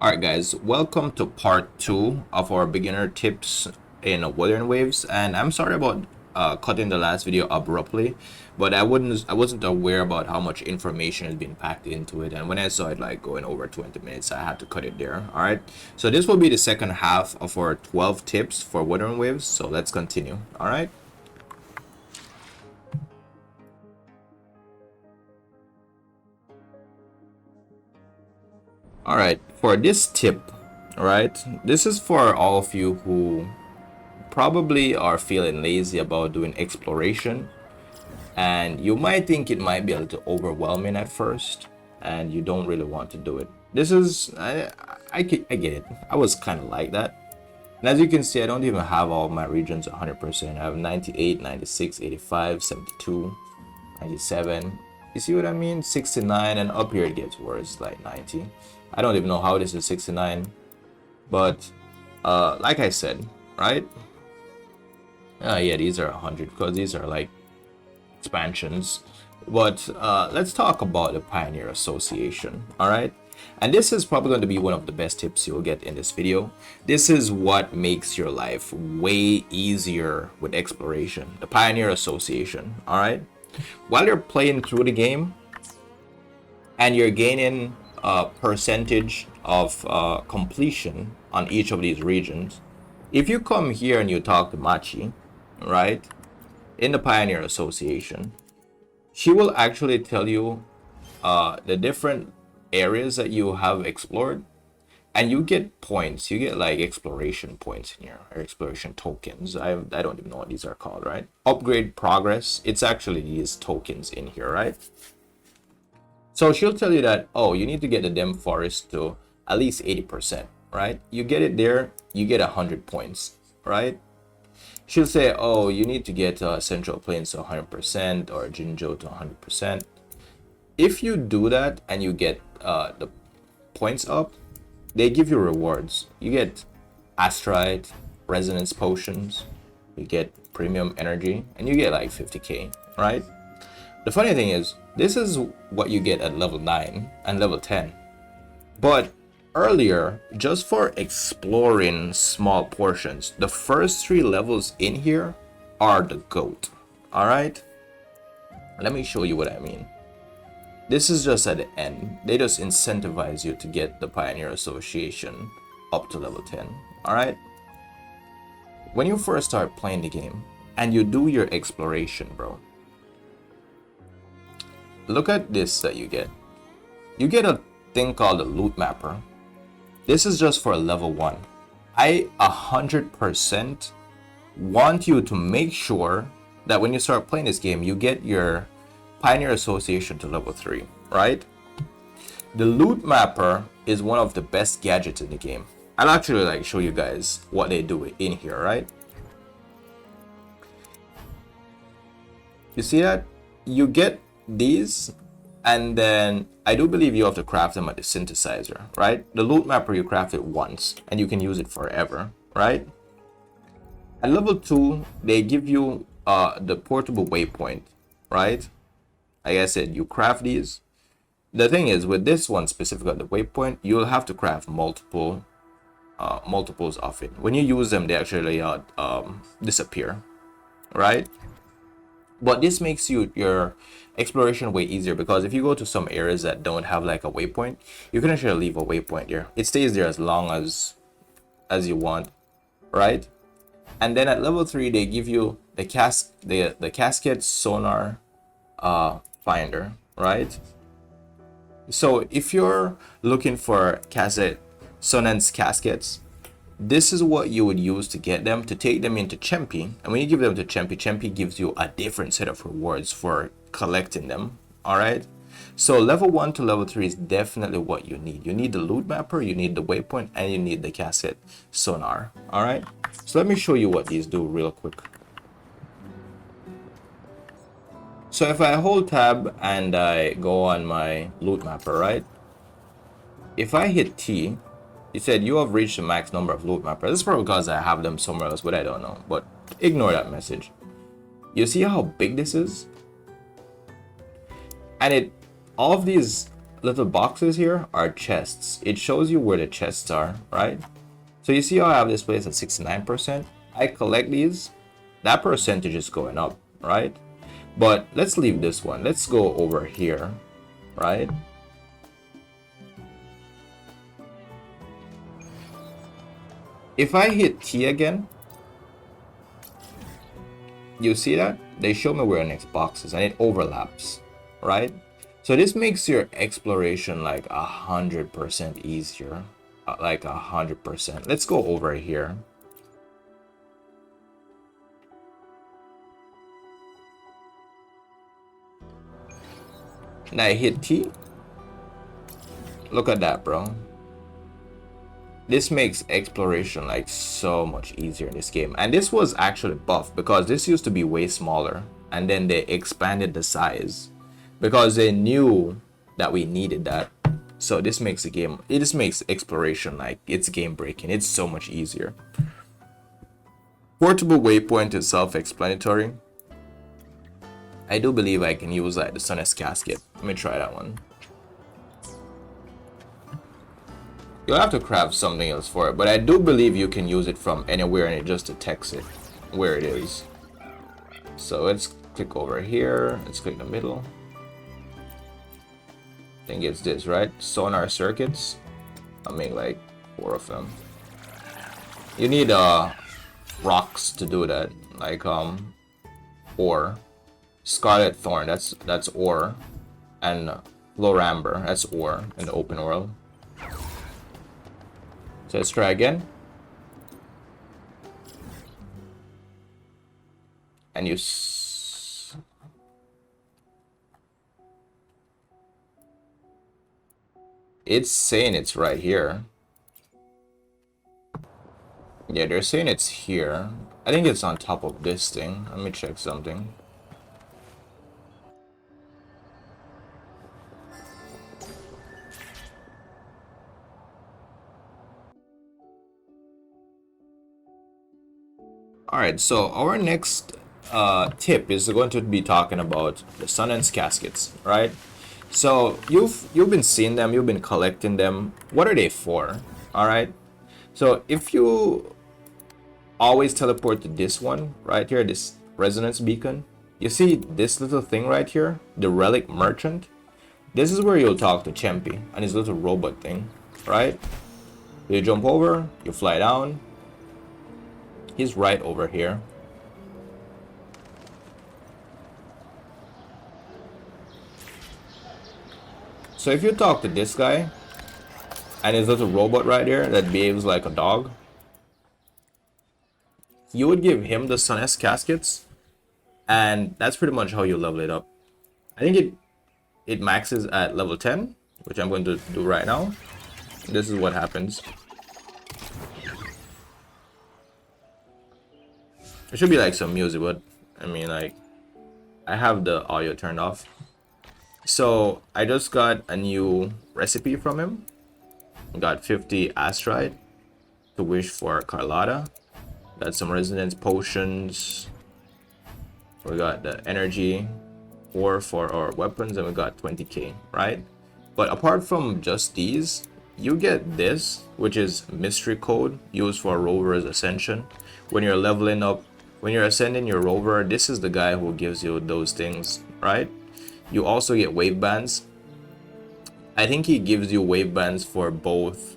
Alright guys, welcome to part 2 of our beginner tips in Wuthering Waves, and I'm sorry about cutting the last video abruptly, but I wasn't aware about how much information has been packed into it, and when I saw it like going over 20 minutes, I had to cut it there. Alright, so this will be the second half of our 12 tips for Wuthering Waves, so let's continue. Alright. Alright, for this tip, right, this is for all of you who probably are feeling lazy about doing exploration, and you might think it might be a little overwhelming at first and you don't really want to do it. This is I get it. I was kind of like that, and as you can see, I don't even have all my regions 100%. I have 98, 96, 85, 72, 97. You see what I mean? 69, and up here it gets worse, like 90. I don't even know how this is 69, but like I said, right? Yeah, these are 100 because these are like expansions. But let's talk about the Pioneer Association. All right, and this is probably going to be one of the best tips you'll get in this video. This is what makes your life way easier with exploration, the Pioneer Association. All right, while you're playing through the game and you're gaining a percentage of completion on each of these regions, if you come here and you talk to Machi, right, in the Pioneer Association, she will actually tell you the different areas that you have explored, and you get points. You get like exploration points in here, or exploration tokens. I don't even know what these are called, right? Upgrade progress. It's actually these tokens in here, right? So she'll tell you that, oh, you need to get the Dem Forest to at least 80%, right? You get it there, you get 100 points, right? She'll say, oh, you need to get Central Plains to 100% or Jinzhou to 100%. If you do that and you get the points up, they give you rewards. You get Astride, Resonance Potions, you get Premium Energy, and you get like 50k, right? The funny thing is, this is what you get at level 9 and level 10. But earlier, just for exploring small portions, the first 3 levels in here are the GOAT. Alright? Let me show you what I mean. This is just at the end. They just incentivize you to get the Pioneer Association up to level 10. Alright? When you first start playing the game and you do your exploration, bro, look at this that you get. You get a thing called a loot mapper. This is just for level 1. I 100% want you to make sure that when you start playing this game, you get your Pioneer Association to level 3, right? The loot mapper is one of the best gadgets in the game. I'll actually like show you guys what they do in here, right? You see that? You get these, and then I do believe you have to craft them at the Synthesizer, right? The loot mapper, you craft it once and you can use it forever, right? At level 2, they give you the portable waypoint, right? Like I said, you craft these. The thing is, with this one specifically, the waypoint, you'll have to craft multiples of it. When you use them, they actually disappear, right? But this makes your exploration way easier, because if you go to some areas that don't have like a waypoint, you can actually leave a waypoint there. It stays there as long as you want, right? And then at level 3, they give you the Caskets sonar finder, right? So if you're looking for Sonance Caskets, this is what you would use to get them, to take them into Chempy. And when you give them to Chempy, Chempy gives you a different set of rewards for collecting them. Alright? So level 1 to level 3 is definitely what you need. You need the loot mapper, you need the waypoint, and you need the Casket sonar. Alright? So let me show you what these do real quick. So if I hold tab and I go on my loot mapper, right? If I hit T, it said you have reached the max number of loot mappers. This is probably because I have them somewhere else, but I don't know. But ignore that message. You see how big this is? And all of these little boxes here are chests. It shows you where the chests are, right? So you see how I have this place at 69%? I collect these, that percentage is going up, right? But let's leave this one. Let's go over here, right? If I hit T again, you see that? They show me where the next box is and it overlaps, right? So this makes your exploration like 100% easier, like 100%. Let's go over here. And I hit T. Look at that, bro. This makes exploration like so much easier in this game. And this was actually buffed because this used to be way smaller. And then they expanded the size because they knew that we needed that. So this makes the game, it just makes exploration like it's game breaking. It's so much easier. Portable waypoint is self-explanatory. I do believe I can use like the Sun's Casket. Let me try that one. You'll have to craft something else for it, but I do believe you can use it from anywhere and it just detects it where it is. So let's click over here. Let's click the middle. I think it's this, right? Sonar circuits. I'll make like 4 of them. You need rocks to do that, like ore. Scarlet Thorn, that's ore, and Loramber, that's ore in the open world. So let's try again. And you it's saying it's right here. Yeah, they're saying it's here. I think it's on top of this thing. Let me check something. Alright, so our next tip is going to be talking about the Sun's Caskets, right? So you've been seeing them, you've been collecting them. What are they for? Alright, so if you always teleport to this one right here, this resonance beacon, you see this little thing right here, the relic merchant. This is where you'll talk to Chempy and his little robot thing, right? You jump over, you fly down. He's right over here. So if you talk to this guy and his little robot right there that behaves like a dog, you would give him the Sun's Caskets, and that's pretty much how you level it up. I think it maxes at level 10, which I'm going to do right now. This is what happens. It should be like some music, but I mean, like, I have the audio turned off. So I just got a new recipe from him. Got 50 Astride to wish for Carlotta. Got some resonance potions. We got the energy ore for our weapons, and we got 20k, right? But apart from just these, you get this, which is mystery code used for Rover's ascension. When you're leveling up, when you're ascending your Rover, this is the guy who gives you those things, right? You also get wave bands. I think he gives you wave bands for both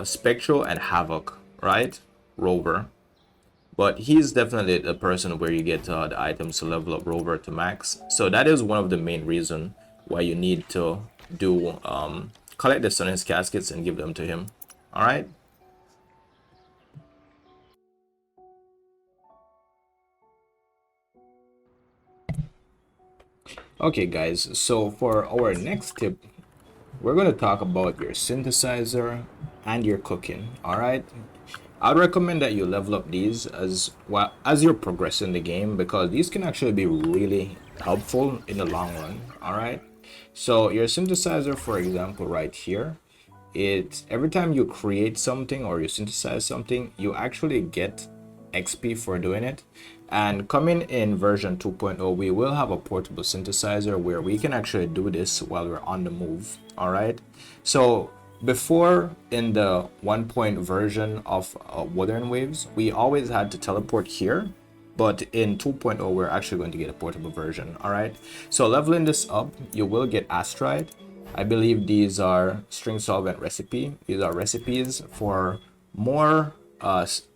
Spectral and Havoc, right? Rover. But he's definitely the person where you get the items to level up Rover to max. So that is one of the main reasons why you need to do collect the Sun's Caskets and give them to him. All right. Okay guys, so for our next tip, we're going to talk about your synthesizer and your cooking. All right, I'd recommend that you level up these as well as you're progressing the game, because these can actually be really helpful in the long run. All right, so your synthesizer, for example, right here, it's every time you create something or you synthesize something, you actually get XP for doing it. And coming in version 2.0, we will have a portable synthesizer where we can actually do this while we're on the move. All right. So before, in the 1 version of Wuthering Waves, we always had to teleport here. But in 2.0, we're actually going to get a portable version. All right. So leveling this up, you will get Astride. I believe these are string solvent recipe. These are recipes for more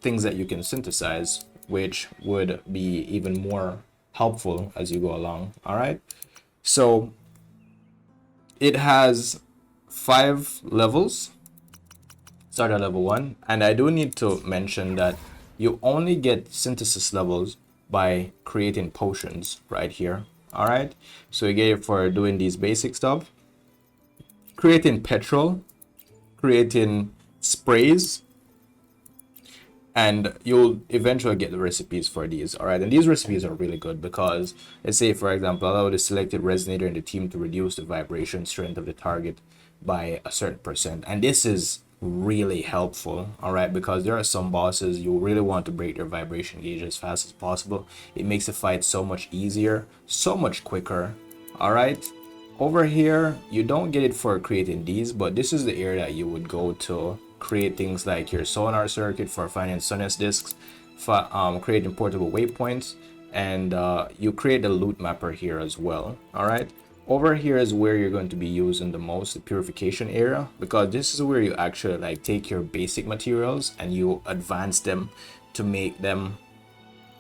things that you can synthesize, which would be even more helpful as you go along. All right. So it has 5 levels. Start at level 1. And I do need to mention that you only get synthesis levels by creating potions right here. All right. So you get it for doing these basic stuff, creating petrol, creating sprays, and you'll eventually get the recipes for these. All right. And these recipes are really good because, let's say, for example, allow the selected resonator in the team to reduce the vibration strength of the target by a certain percent. And this is really helpful. All right, because there are some bosses you really want to break their vibration gauge as fast as possible. It makes the fight so much easier, so much quicker. All right, over here you don't get it for creating these, but this is the area that you would go to create things like your sonar circuit for finding Sunnis discs, for creating portable waypoints, and you create the loot mapper here as well. All right, over here is where you're going to be using the most, the purification area, because this is where you actually like take your basic materials and you advance them to make them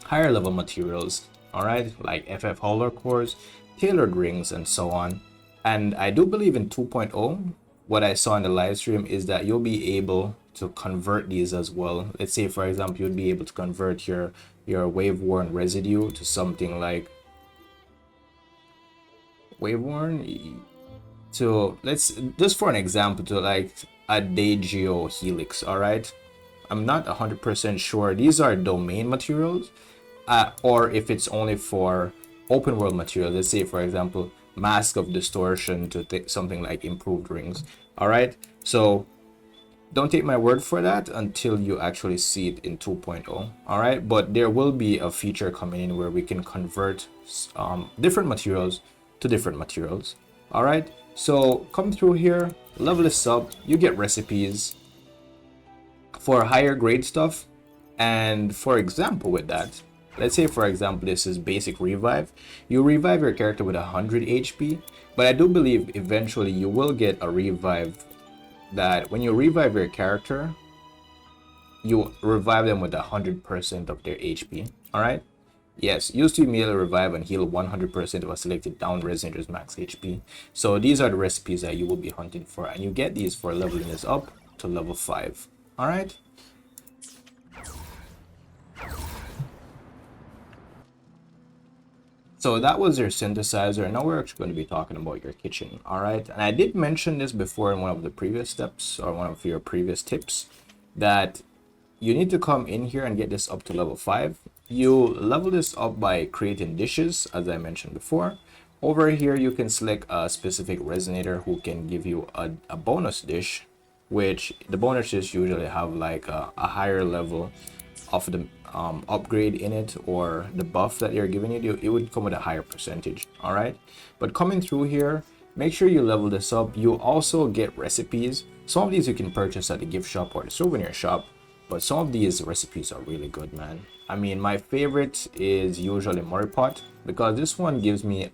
higher level materials. All right, like FF holo cores, tailored rings, and so on. And I do believe in 2.0, what I saw in the live stream is that you'll be able to convert these as well. Let's say, for example, you'd be able to convert your wave worn residue to something like waveworn to, let's just for an example, to like a Dagio helix. All right, I'm not 100% sure these are domain materials, or if it's only for open world materials. Let's say, for example, mask of distortion to something like improved rings. All right, so don't take my word for that until you actually see it in 2.0. All right, but there will be a feature coming in where we can convert different materials to different materials. All right, so come through here, level this up, you get recipes for higher grade stuff. And for example, with that, let's say, for example, this is basic revive. You revive your character with 100 HP, but I do believe eventually you will get a revive that when you revive your character, you revive them with 100% of their HP. All right. Yes, used to immediately revive and heal 100% of a selected down resonator's max HP. So these are the recipes that you will be hunting for, and you get these for leveling this up to level 5. All right. So that was your synthesizer, and now we're actually going to be talking about your kitchen. All right, and I did mention this before in one of the previous steps, or one of your previous tips, that you need to come in here and get this up to level 5. You level this up by creating dishes, as I mentioned before. Over here, you can select a specific resonator who can give you a bonus dish, which the bonus dish usually have like a higher level of the upgrade in it, or the buff that they're giving you. It would come with a higher percentage. All right, but coming through here, make sure you level this up. You also get recipes. Some of these you can purchase at the gift shop or the souvenir shop, but some of these recipes are really good, man. I mean, my favorite is usually Murray Pot, because this one gives me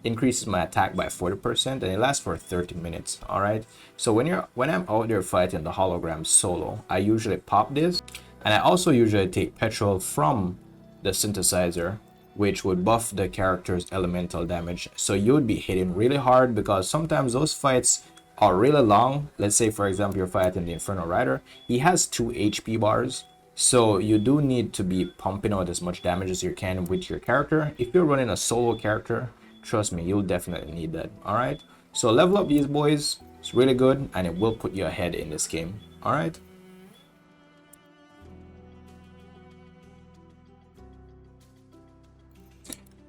increases my attack by 40% and it lasts for 30 minutes. All right, so when I'm out there fighting the hologram solo, I usually pop this. And I also usually take petrol from the synthesizer, which would buff the character's elemental damage. So you would be hitting really hard, because sometimes those fights are really long. Let's say, for example, you're fighting the Infernal Rider. He has 2 HP bars. So you do need to be pumping out as much damage as you can with your character. If you're running a solo character, trust me, you'll definitely need that. All right. So level up these boys. It's really good, and it will put you ahead in this game. All right.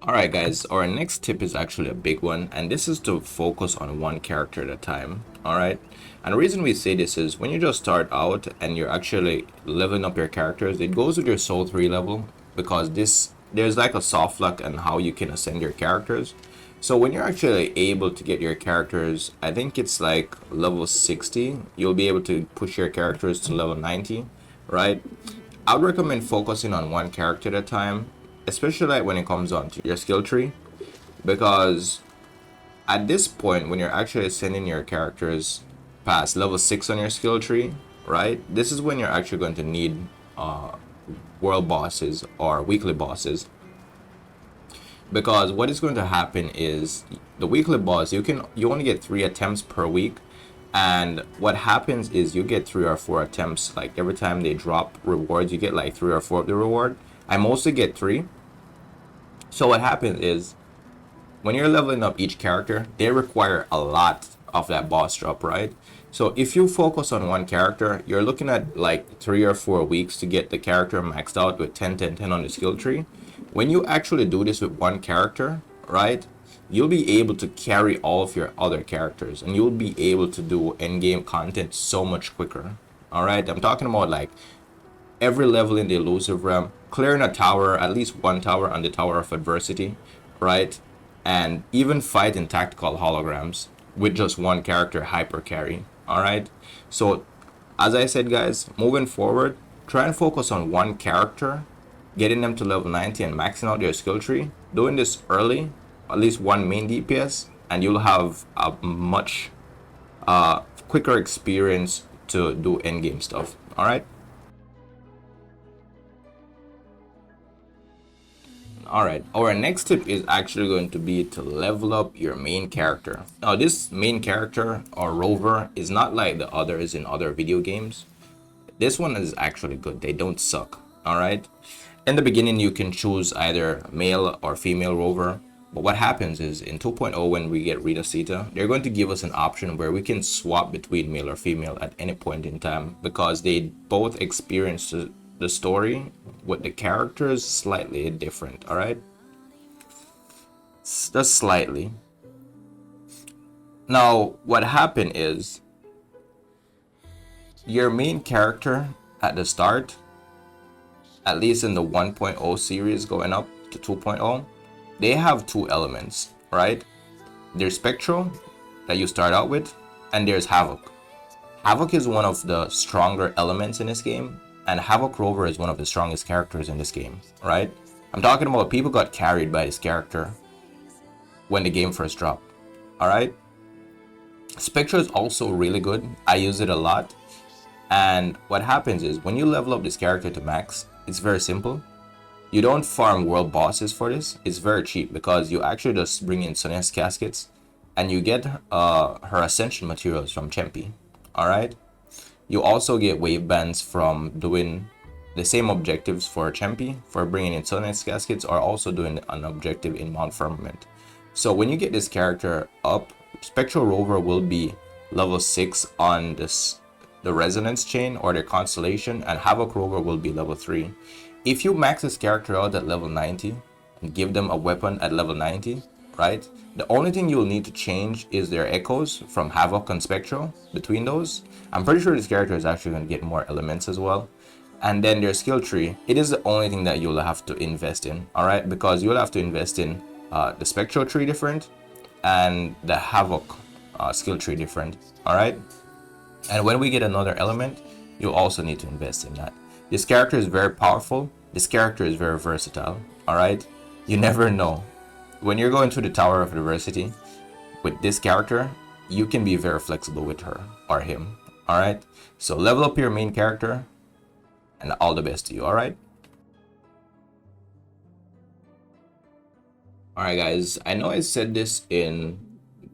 Alright guys, our next tip is actually a big one, and this is to focus on one character at a time. Alright, and the reason we say this is when you just start out and you're actually leveling up your characters, it goes with your soul 3 level, because there's like a soft lock on how you can ascend your characters. So when you're actually able to get your characters, I think it's like level 60, you'll be able to push your characters to level 90, right? I would recommend focusing on one character at a time, especially like when it comes on to your skill tree, because at this point when you're actually sending your characters past level 6 on your skill tree, right, this is when you're actually going to need world bosses or weekly bosses, because what is going to happen is the weekly boss, you only get 3 attempts per week, and what happens is you get 3 or 4 attempts. Like every time they drop rewards, you get like 3 or 4 of the reward. I mostly get 3. So what happens is when you're leveling up each character, they require a lot of that boss drop, right? So if you focus on one character, you're looking at like 3 or 4 weeks to get the character maxed out with 10 10 10 on the skill tree. When you actually do this with one character, right, you'll be able to carry all of your other characters, and you'll be able to do endgame content so much quicker. All right, I'm talking about like every level in the elusive realm, clearing a tower, at least one tower on the tower of adversity, right, and even fighting tactical holograms with just one character hyper carry. All right, so as I said guys, moving forward, try and focus on one character, getting them to level 90 and maxing out their skill tree. Doing this early, at least one main DPS, and you'll have a much quicker experience to do endgame stuff. All right. Alright, our next tip is actually going to be to level up your main character. Now this main character or Rover is not like the others in other video games. This one is actually good, they don't suck. Alright, in the beginning you can choose either male or female Rover, but what happens is in 2.0 when we get Rita Sita, they're going to give us an option where we can swap between male or female at any point in time, because they both experience the story with the characters slightly different. All right, just slightly. Now what happened is your main character at the start, at least in the 1.0 series going up to 2.0, they have 2 elements, right? There's Spectral that you start out with, and there's Havoc. Havoc is one of the stronger elements in this game, and Havoc Rover is one of the strongest characters in this game, right? I'm talking about people got carried by this character when the game first dropped, all right? Spectre is also really good. I use it a lot. And what happens is when you level up this character to max, it's very simple. You don't farm world bosses for this. It's very cheap because you actually just bring in Sonya's Caskets and you get her ascension materials from Chempy, all right? You also get wave bands from doing the same objectives for Chempy, for bringing in Sonya's Caskets, or also doing an objective in Mount Firmament. So when you get this character up, Spectral Rover will be level 6 on the resonance chain or the constellation, and Havoc Rover will be level 3. If you max this character out at level 90 and give them a weapon at level 90, right, the only thing you'll need to change is their echoes from Havoc and Spectral. Between those, I'm pretty sure this character is actually going to get more elements as well. And then their skill tree, it is the only thing that you'll have to invest in, all right, because you'll have to invest in the Spectral tree different and the Havoc skill tree different, all right? And when we get another element, you'll also need to invest in that. This character is very powerful. This character is very versatile, all right? You never know. When you're going through the Tower of Adversity with this character, you can be very flexible with her or him, all right? So level up your main character and all the best to you, all right? All right, guys, I know I said this in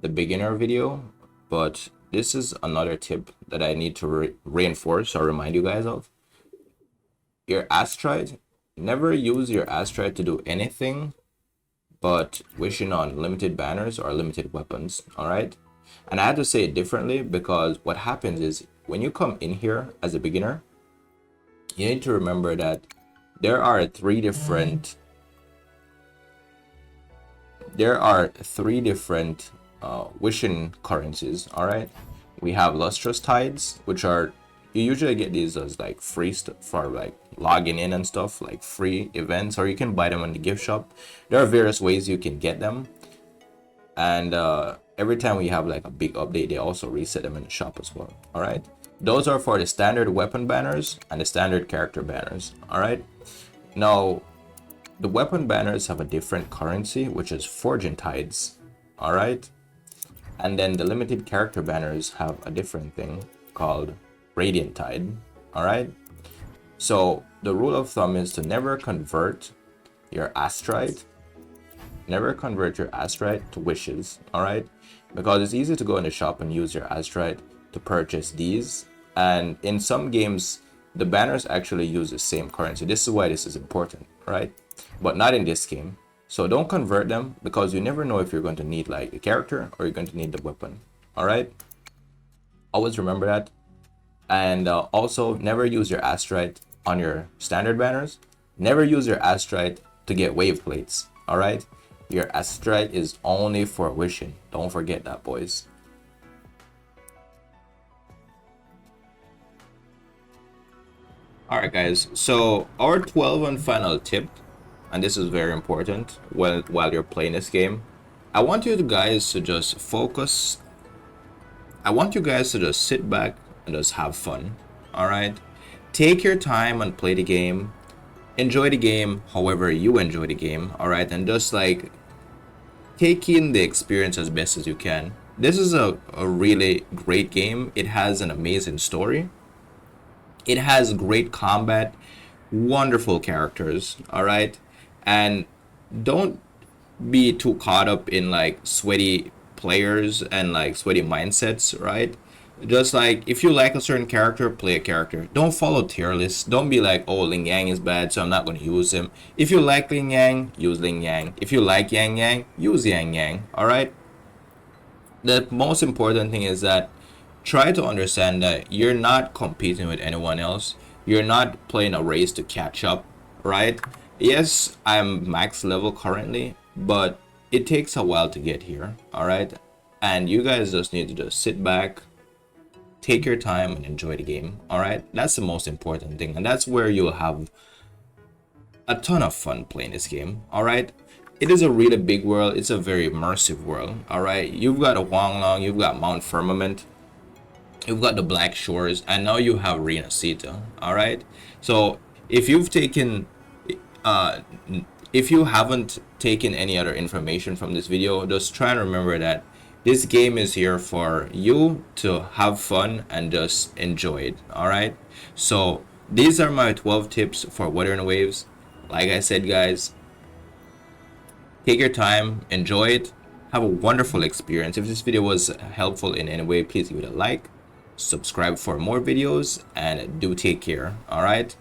the beginner video, but this is another tip that I need to reinforce or remind you guys of. Your Astride, never use your Astride to do anything but wishing on limited banners or limited weapons, all right? And I had to say it differently because what happens is when you come in here as a beginner, you need to remember that there are 3 different there are three different wishing currencies. All right, we have lustrous tides, which are, you usually get these as like free for like logging in and stuff, like free events, or you can buy them in the gift shop. There are various ways you can get them, and every time we have like a big update, they also reset them in the shop as well. All right, those are for the standard weapon banners and the standard character banners. All right, now the weapon banners have a different currency, which is forging tides. All right, and then the limited character banners have a different thing called radiant tide. All right, so the rule of thumb is to never convert your Astride, to wishes. All right, because it's easy to go in the shop and use your Astride to purchase these, and in some games the banners actually use the same currency. This is why this is important, right? But not in this game. So don't convert them, because you never know if you're going to need like the character or you're going to need the weapon. All right, always remember that. And also never use your Astride on your standard banners. Never use your Astride to get wave plates. All right, your Astride is only for wishing. Don't forget that, boys. All right, guys, so our 12th and final tip, and this is very important while you're playing this game, I want you guys to just focus. I want you guys to just sit back and just have fun. All right, take your time and play the game. Enjoy the game however you enjoy the game. All right, and just like take in the experience as best as you can. This is a really great game. It has an amazing story. It has great combat, wonderful characters. All right, and don't be too caught up in like sweaty players and like sweaty mindsets, right? Just like if you like a certain character, play a character. Don't follow tier lists. Don't be like, oh, Ling Yang is bad, so I'm not going to use him. If you like Ling Yang, use Ling Yang. If you like Yang Yang, use Yang Yang. All right. The most important thing is that try to understand that you're not competing with anyone else. You're not playing a race to catch up, right? Yes, I'm max level currently, but it takes a while to get here. All right, and you guys just need to just sit back, take your time, and enjoy the game. All right, that's the most important thing, and that's where you'll have a ton of fun playing this game. All right, it is a really big world. It's a very immersive world. All right, you've got a Huanglong, you've got Mount Firmament, you've got the Black Shores, and now you have Rena Sita. All right, so if you've taken if you haven't taken any other information from this video, just try and remember that this game is here for you to have fun and just enjoy it. All right, so these are my 12 tips for Wuthering Waves. Like I said, guys, take your time, enjoy it, have a wonderful experience. If this video was helpful in any way, please give it a like, subscribe for more videos, and do take care. All right,